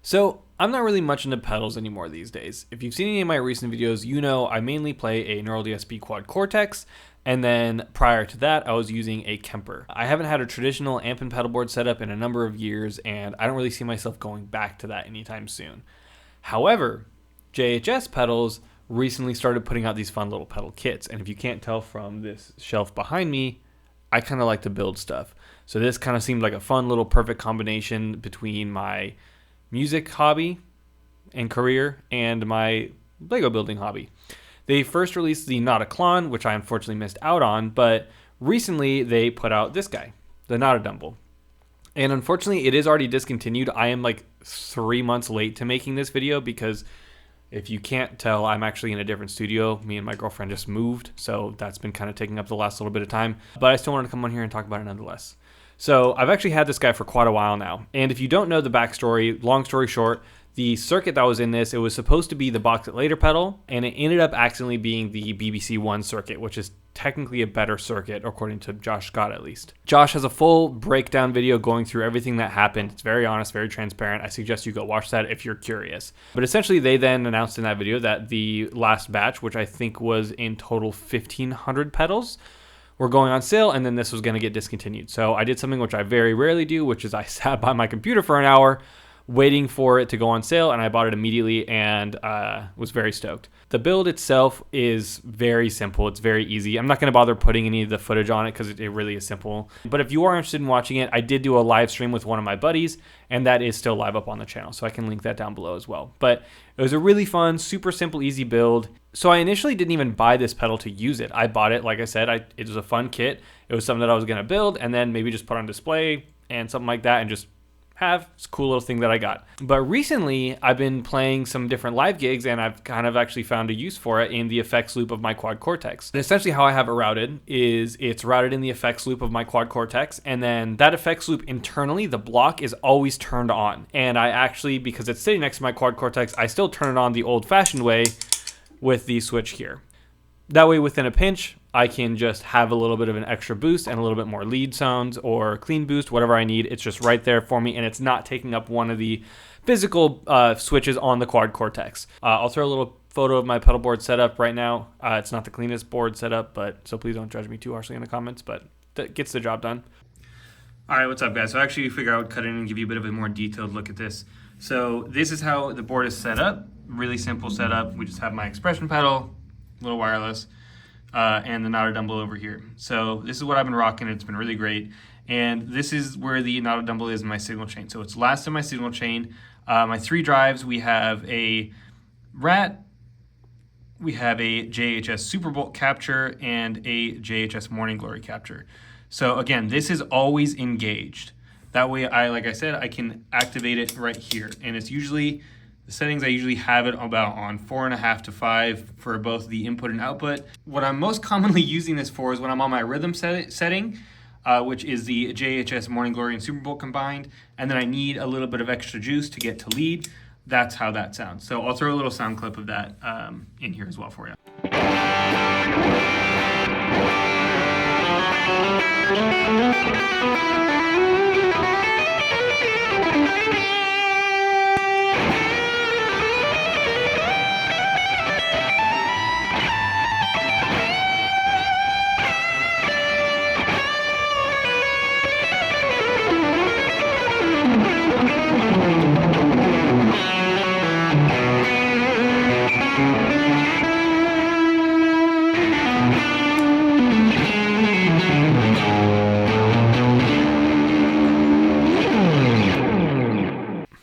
So I'm not really much into pedals anymore these days. If you've seen any of my recent videos, you know I mainly play a Neural DSP Quad Cortex, and then prior to that, I was using a Kemper. I haven't had a traditional amp and pedal board setup in a number of years, and I don't really see myself going back to that anytime soon. However, JHS pedals recently started putting out these fun little pedal kits, and if you can't tell from this shelf behind me, I kind of like to build stuff. So this kind of seemed like a fun little perfect combination between my music hobby and career and my Lego building hobby. They first released the Notaclon, which I unfortunately missed out on, but recently they put out this guy, the Notadumble. And unfortunately, it is already discontinued. I am like 3 months late to making this video because if you can't tell, I'm actually in a different studio. Me and my girlfriend just moved, so that's been kind of taking up the last little bit of time. But I still wanted to come on here and talk about it nonetheless. So I've actually had this guy for quite a while now. And if you don't know the backstory, long story short, the circuit that was in this, it was supposed to be the Box It Later pedal, and it ended up accidentally being the BBC One circuit, which is technically a better circuit, according to Josh Scott at least. Josh has a full breakdown video going through everything that happened. It's very honest, very transparent. I suggest you go watch that if you're curious. But essentially, they then announced in that video that the last batch, which I think was in total 1,500 pedals, were going on sale, and then this was going to get discontinued. So I did something which I very rarely do, which is I sat by my computer for an hour waiting for it to go on sale, and I bought it immediately and was very stoked. The build itself is very simple. It's very easy. I'm not going to bother putting any of the footage on it because it really is simple. But if you are interested in watching it, I did do a live stream with one of my buddies, and that is still live up on the channel, so I can link that down below as well. But it was a really fun, super simple, easy build. So I initially didn't even buy this pedal to use it. I bought it, like I said, it was a fun kit. It was something that I was going to build and then maybe just put on display and something like that and just have. It's a cool little thing that I got. But recently, I've been playing some different live gigs, and I've kind of actually found a use for it in the effects loop of my Quad Cortex. And essentially how I have it routed is it's routed in the effects loop of my Quad Cortex, and then that effects loop internally, the block is always turned on. And I actually, because it's sitting next to my Quad Cortex, I still turn it on the old-fashioned way with the switch here. That way, within a pinch, I can just have a little bit of an extra boost and a little bit more lead sounds or clean boost, whatever I need. It's just right there for me, and it's not taking up one of the physical switches on the Quad Cortex. I'll throw a little photo of my pedal board setup right now. It's not the cleanest board setup, but so please don't judge me too harshly in the comments, but that gets the job done. All right, what's up, guys? So I actually figured I would cut in and give you a bit of a more detailed look at this. So this is how the board is set up. Really simple setup. We just have my expression pedal, little wireless, and the Notadumble over here. So this is what I've been rocking. It's been really great. And this is where the Notadumble is in my signal chain. So it's last in my signal chain. My 3 drives, we have a RAT, we have a JHS Superbolt capture, and a JHS Morning Glory capture. So again, this is always engaged. That way, like I said, I can activate it right here. And it's usually, the settings I usually have it about on 4.5 to 5 for both the input and output. What I'm most commonly using this for is when I'm on my rhythm setting, which is the JHS Morning Glory and Superbolt combined, and then I need a little bit of extra juice to get to lead. That's how that sounds. So I'll throw a little sound clip of that in here as well for you.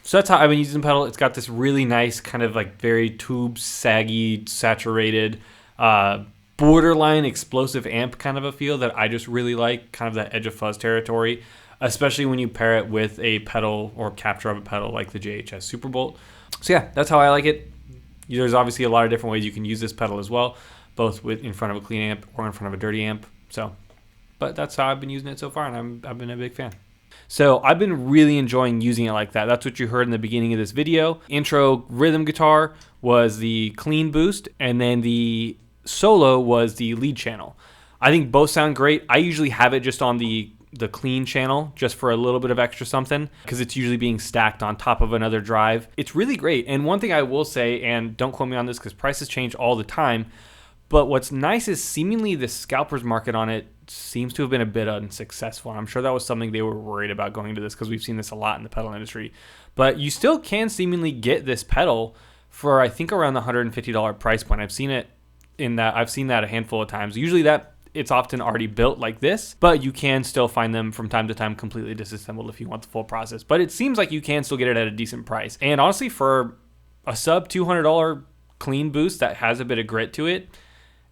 So that's how I've been using the pedal. It's got this really nice kind of like very tube, saggy, saturated, borderline explosive amp kind of a feel that I just really like, kind of that edge of fuzz territory, especially when you pair it with a pedal or capture of a pedal like the JHS Superbolt. So yeah, that's how I like it. There's obviously a lot of different ways you can use this pedal as well, both in front of a clean amp or in front of a dirty amp. But that's how I've been using it so far, and I've been a big fan. So I've been really enjoying using it like that. That's what you heard in the beginning of this video. Intro rhythm guitar was the clean boost, and then the solo was the lead channel. I think both sound great. I usually have it just on the the clean channel just for a little bit of extra something, because it's usually being stacked on top of another drive. It's really great. And one thing I will say, and don't quote me on this because prices change all the time, but what's nice is seemingly the scalpers market on it seems to have been a bit unsuccessful. And I'm sure that was something they were worried about going into this, because we've seen this a lot in the pedal industry. But you still can seemingly get this pedal for, I think, around the $150 price point. I've seen that a handful of times. Usually it's often already built like this, but you can still find them from time to time completely disassembled if you want the full process. But it seems like you can still get it at a decent price. And honestly, for a sub $200 clean boost that has a bit of grit to it,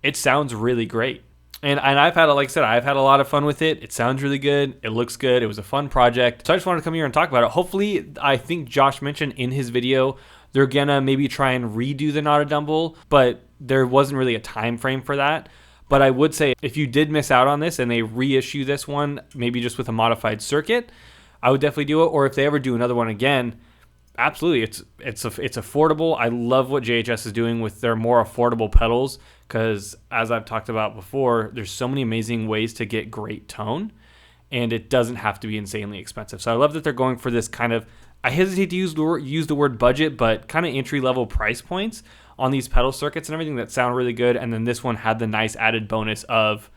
it sounds really great. And I've had, like I said, I've had a lot of fun with it. It sounds really good. It looks good. It was a fun project. So I just wanted to come here and talk about it. Hopefully, I think Josh mentioned in his video, they're gonna maybe try and redo the Notadumble, but there wasn't really a time frame for that. But I would say if you did miss out on this and they reissue this one, maybe just with a modified circuit, I would definitely do it. Or if they ever do another one again, absolutely, it's affordable. I love what JHS is doing with their more affordable pedals, because as I've talked about before, there's so many amazing ways to get great tone, and it doesn't have to be insanely expensive. So I love that they're going for this kind of, I hesitate to use the word budget, but kind of entry-level price points on these pedal circuits and everything that sound really good. And then this one had the nice added bonus of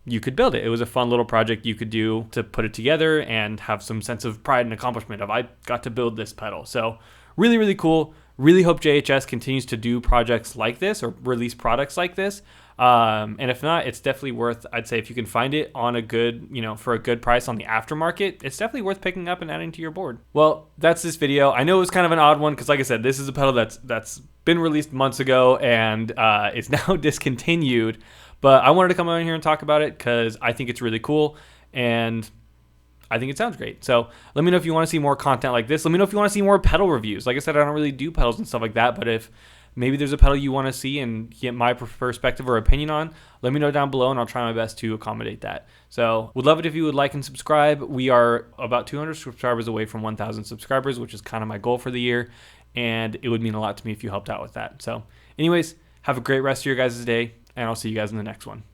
you could build it. It was a fun little project you could do to put it together and have some sense of pride and accomplishment of, I got to build this pedal. So really, really cool. Really hope JHS continues to do projects like this or release products like this. And if not, it's definitely worth, I'd say if you can find it on a good, for a good price on the aftermarket, it's definitely worth picking up and adding to your board. Well, that's this video. I know it was kind of an odd one because, like I said, this is a pedal that's been released months ago and it's now discontinued. But I wanted to come on here and talk about it because I think it's really cool and I think it sounds great. So let me know if you want to see more content like this. Let me know if you want to see more pedal reviews. Like I said, I don't really do pedals and stuff like that, but if maybe there's a pedal you want to see and get my perspective or opinion on, let me know down below and I'll try my best to accommodate that. So would love it if you would like and subscribe. We are about 200 subscribers away from 1,000 subscribers, which is kind of my goal for the year. And it would mean a lot to me if you helped out with that. So anyways, have a great rest of your guys' day, and I'll see you guys in the next one.